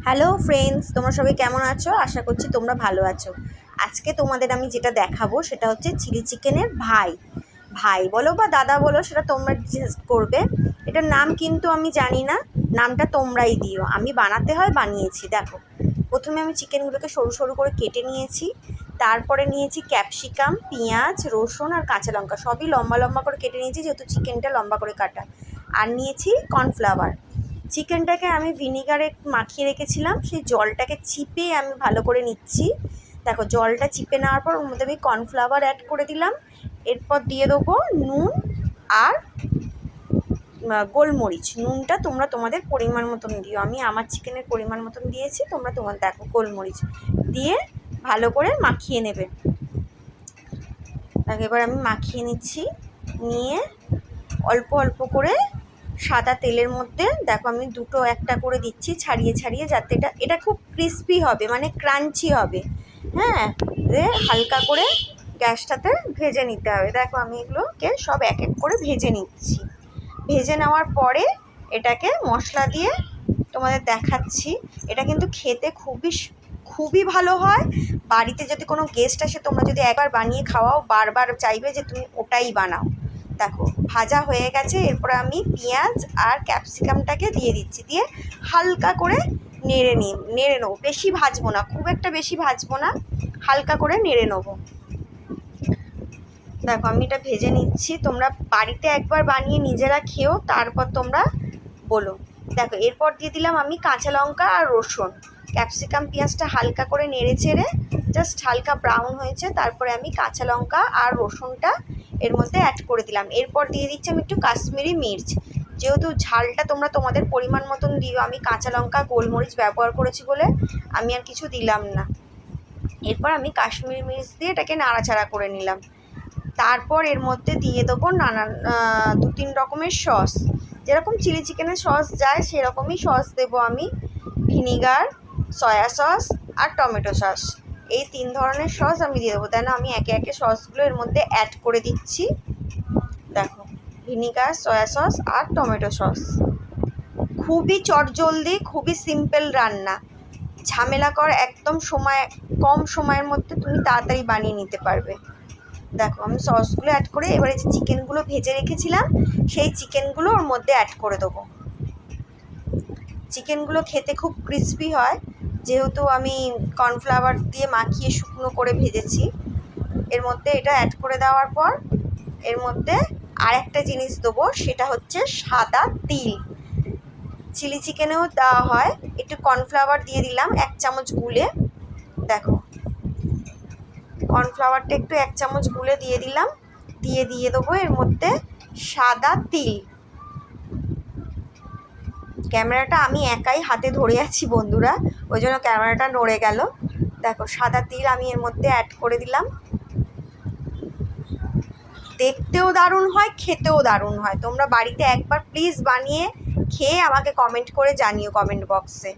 Hello friends, তোমরা সবাই কেমন আছো? আশা করছি তোমরা ভালো আছো। আজকে তোমাদের আমি যেটা দেখাবো সেটা হচ্ছে চিলি চিকেনের ভাই ভাই বলো বা দাদা বলো, সেটা তোমরা সাজেস্ট করবে। এটার নাম কিন্তু আমি জানি না, নামটা তোমরাই দিও। আমি বানাতে হয় বানিয়েছি। দেখো, প্রথমে আমি চিকেনগুলোকে সরু সরু করে কেটে নিয়েছি। তারপরে নিয়েছি ক্যাপসিকাম, পেঁয়াজ, রসুন আর কাঁচা লঙ্কা, সবই লম্বা লম্বা করে কেটে নিয়েছি যেহেতু চিকেনটা লম্বা করে কাটা। আর নিয়েছি কর্নফ্লাওয়ার। চিকেনটাকে আমি ভিনিগারে মাখিয়ে রেখেছিলাম, সেই জলটাকে চিপে আমি ভালো করে নিচ্ছি। দেখো, জলটা চিপে নেওয়ার পর ওর মধ্যে আমি কর্নফ্লাওয়ার অ্যাড করে দিলাম। এরপর দিয়ে দেবো নুন আর গোলমরিচ। নুনটা তোমরা তোমাদের পরিমাণ মতন দিও, আমি আমার চিকেনের পরিমাণ মতন দিয়েছি, তোমরা তোমার দেখো। গোলমরিচ দিয়ে ভালো করে মাখিয়ে নেবে। এবার আমি মাখিয়ে নিচ্ছি, নিয়ে অল্প অল্প করে সাদা তেলের মধ্যে দেখো আমি দুটো একটা করে দিচ্ছি ছাড়িয়ে ছাড়িয়ে, যাতে এটা খুব ক্রিস্পি হবে, মানে ক্রাঞ্চি হবে। হ্যাঁ, হালকা করে গ্যাসটাতে ভেজে নিতে হবে। দেখো আমি এগুলোকে সব এক এক করে ভেজে নিচ্ছি। ভেজে নেওয়ার পরে এটাকে মশলা দিয়ে তোমাদের দেখাচ্ছি। এটা কিন্তু খেতে খুবই ভালো হয়। বাড়িতে যদি কোনো গেস্ট আসে, তোমরা যদি একবার বানিয়ে খাওয়াও, বারবার চাইবে যে তুমি ওটাই বানাও। দেখো ভাজা হয়ে গেছে। এরপরে আমি পেঁয়াজ আর ক্যাপসিকামটাকে দিয়ে দিচ্ছি, দিয়ে হালকা করে নেড়ে নেবো। বেশি ভাজবো না, খুব একটা বেশি ভাজবো না, হালকা করে নেড়ে নেবো। দেখো আমি এটা ভেজে নিচ্ছি। তোমরা বাড়িতে একবার বানিয়ে নিজেরা খেও, তারপর তোমরা বলো। দেখো এরপর দিয়ে দিলাম আমি কাঁচা লঙ্কা আর রসুন। ক্যাপসিকাম পেঁয়াজটা হালকা করে নেড়ে চেড়ে জাস্ট হালকা ব্রাউন হয়েছে, তারপরে আমি কাঁচা লঙ্কা আর রসুনটা এর মধ্যে অ্যাড করে দিলাম। এরপর দিয়ে দিচ্ছি আমি একটু কাশ্মীরি মির্চ। যেহেতু ঝালটা তোমরা তোমাদের পরিমাণ মতন দিও, আমি কাঁচা লঙ্কা গোলমরিচ ব্যবহার করেছি বলে আমি আর কিছু দিলাম না। এরপর আমি কাশ্মীরি মির্চ দিয়ে এটাকে নাড়াচাড়া করে নিলাম। তারপর এর মধ্যে দিয়ে দেবো নানান 2-3 রকমের সস, যেরকম চিলি চিকেনের সস যায় সেরকমই সস দেবো আমি। ভিনিগার, সয়া সস আর টমেটো সস, এই 3 ধরনের সস আমি দিয়ে দেবো। তাই না, আমি একে একে সসগুলো এর মধ্যে অ্যাড করে দিচ্ছি। দেখো, ভিনিগার, সয়া সস আর টমেটো সস। খুবই চটজলদি, খুবই সিম্পল রান্না, ঝামেলা কর একদম কম সময়ের মধ্যে তুমি তাড়াতাড়ি বানিয়ে নিতে পারবে। দেখো আমি সসগুলো অ্যাড করে এবারে যে চিকেনগুলো ভেজে রেখেছিলাম সেই চিকেনগুলো ওর মধ্যে অ্যাড করে দেবো। চিকেনগুলো খেতে খুব ক্রিস্পি হয়, যেহেতু আমি কর্নফ্লাওয়ার দিয়ে মাখিয়ে শুকনো করে ভেজেছি। এর মধ্যে এটা অ্যাড করে দেওয়ার পর এর মধ্যে আরেকটা জিনিস দেবো, সেটা হচ্ছে সাদা তিল। চিলি চিকেনেও দেওয়া হয়। একটু কর্নফ্লাওয়ার দিয়ে দিলাম 1 চামচ গুলে। দেখো কর্নফ্লাওয়ারটা একটু 1 চামচ গুলে দিয়ে দিলাম, দিয়ে দেবো এর মধ্যে সাদা তিল। ক্যামেরাটা আমি একাই হাতে ধরে আছি বন্ধুরা, ওই জন্য ক্যামেরাটা নড়ে গেল। দেখো সাদা তিল আমি এর মধ্যে অ্যাড করে দিলাম। দেখতেও দারুণ হয়, খেতেও দারুণ হয়। তোমরা বাড়িতে একবার প্লিজ বানিয়ে খেয়ে আমাকে কমেন্ট করে জানিও কমেন্ট বক্সে।